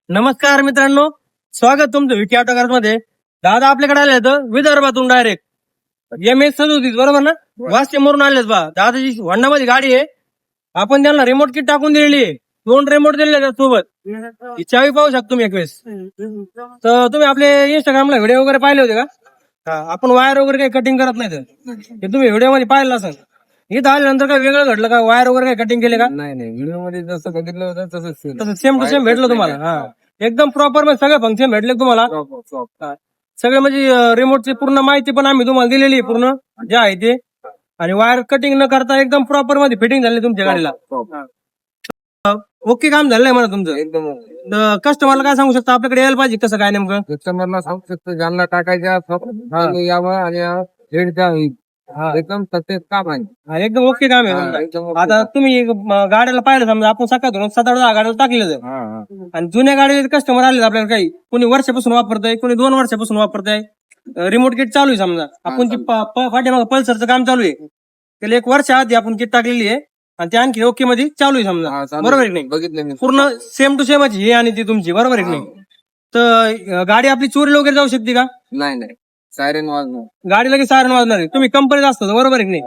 नमस्कार मित्रांनो, स्वागत तुमचं विकी ऑटो कार मध्ये. दादा आपल्याकडे आले तर विदर्भातून डायरेक्ट MS 37 बरोबर ना, वास्तेमरून आलेत बा. दादाची होंडामध्ये गाडी आहे. आपण त्यांना रिमोट किट टाकून दिलेली आहे. 2 रिमोट दिलेले आहेत सोबत. ही चावी पाहू शकतो तुम्ही एक वेळेस. तर तुम्ही आपले इंस्टाग्रामला व्हिडिओ वगैरे पाहिले होते का? आपण वायर वगैरे काही कटिंग करत नाही तर हे तुम्ही व्हिडिओ मध्ये पाहिलं असेल. इथं आल्यानंतर काय वेगळं घडलं का? वायर वगैरे काही कटिंग केले का? नाही व्हिडिओ मध्ये जसं बघितलं होतं तसंच तसं सेम टू सेम भेटलं तुम्हाला. हा, एकदम प्रॉपर मध्ये सगळे फंक्शन भेटले तुम्हाला. सगळे म्हणजे रिमोटची पूर्ण माहिती पण आम्ही तुम्हाला दिलेली आहे पूर्ण जे आहे ते. आणि वायर कटिंग न करता एकदम प्रॉपर मध्ये फिटिंग झाली तुमच्या गाडीला. ओके काम झालंय म्हणा तुमचं. एकदम कस्टमरला काय सांगू शकता आपल्याकडे यायला पाहिजे कसं काय नेमकं? कस्टमरला सांगू शकतो ज्यांना टाकायच्या यावं आणि रेट द्यावी. एकदम सत्य काम आहे. हा, एकदम ओके काम आहे तुमचं. एकदम आता तुम्ही गाड्याला पाहिलं समजा आपण सकाळ धरून 7-8 गाड्याला टाकलेलं. आणि जुन्या गाडी कस्टमर आले आपल्याला, काही कोणी वर्षापासून वापरताय, कोणी 2 वर्षापासून वापरताय. रिमोट किट चालू आहे समजा आपण ती पाठीमागं पल्सरचं काम चालू आहे, त्याला 1 वर्ष आधी आपण किट टाकलेली आहे आणि ते आणखी ओके मध्ये चालू आहे समजा. बरोबर आहे की नाही? बघितलं मी पूर्ण सेम टू सेम ही आणि ती तुमची, बरोबर आहे की नाही? तर गाडी आपली चोरी वगैरे जाऊ शकते का? नाही सायरन वाजणार गाडी लगेच सायरन वाजणार आहे. तुम्ही कंपनीत असतो बरोबर आहे की नाही?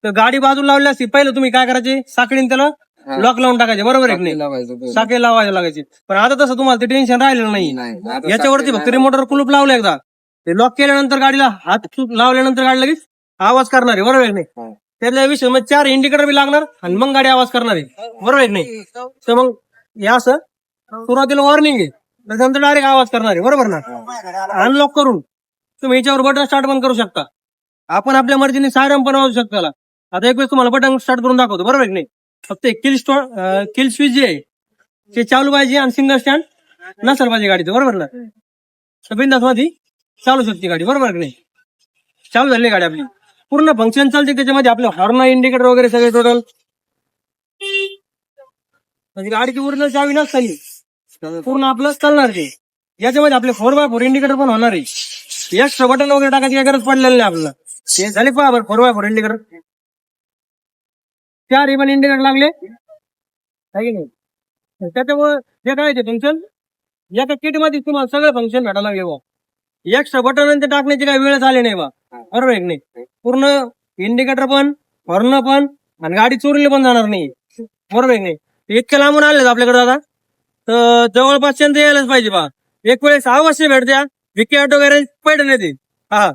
तर गाडी बाजूला लावली असती, पहिलं तुम्ही काय करायचे, साखळीने त्याला लॉक लावून टाकायचे, बरोबर आहे की नाही? लावायचं साखळी लावायला लागायची. पण आता तसं तुम्हाला ते टेन्शन राहिलेलं नाही. नाही याच्यावरती फक्त रिमोटवर कुलूप लावलं एकदा, ते लॉक केल्यानंतर गाडीला हात लावल्यानंतर गाडी लगेच आवाज करणार आहे, बरोबर आहे की नाही? त्यातल्या विषय मग 4 इंडिकेटर बी लागणार आणि मग गाडी आवाज करणार आहे, बरोबर आहे की नाही? तर मग हे असं सुरुवातीला वॉर्निंग आहे, त्याच्यानंतर डायरेक्ट आवाज करणार आहे, बरोबर ना? अनलॉक करून तुम्ही याच्यावर बटन स्टार्ट पण करू शकता. आपण आपल्या मर्जीने सायरन पण वाजवू शकतो त्याला. आता एक वेळेस तुम्हाला बटन स्टार्ट करून दाखवतो, बरोबर आहे की नाही? फक्त किल स्विच जे आहे ते चालू पाहिजे आणि सिंगल स्टँड नसेल पाहिजे गाडीचं, बरोबर ना? बिंदास मध्ये चालू शकते गाडी, बरोबर की नाही? चालू झाली गाडी आपली, पूर्ण फंक्शन चालते त्याच्यामध्ये. आपले हॉर्न, इंडिकेटर वगैरे सगळे टोटल, म्हणजे गाडीची ओरिजिनल चावी नसतानी पूर्ण आपलं चालणार ते. याच्यामध्ये आपले 4x4 इंडिकेटर पण होणार आहे. एक्स्ट्रा बटन वगैरे टाकायची काही गरज पडलेली नाही आपल्याला. हे झाले पहा बरं 4x4 इंडिकेटर, 4 इव्हन इंडिकेटर लागले आहे की नाही? त्याच्यामुळे जे काय ते फंक्शन एका किट मध्ये तुम्हाला सगळं फंक्शन भेटायला लागले बा. एक्स्ट्रा बटन ते टाकण्याची काही वेळच आली नाही बा, बरोबर आहे की नाही? पूर्ण इंडिकेटर पण, हॉर्न पण आणि गाडी चोरीला पण जाणार नाही, बरोबर आहे की नाही? इतक्या लांबून आले आपल्याकडे दादा, तर जवळपास यायलाच पाहिजे बा. एक वेळेस अवश्य भेट द्या. विकी ऑटो गॅरेज पैठण येते. हा.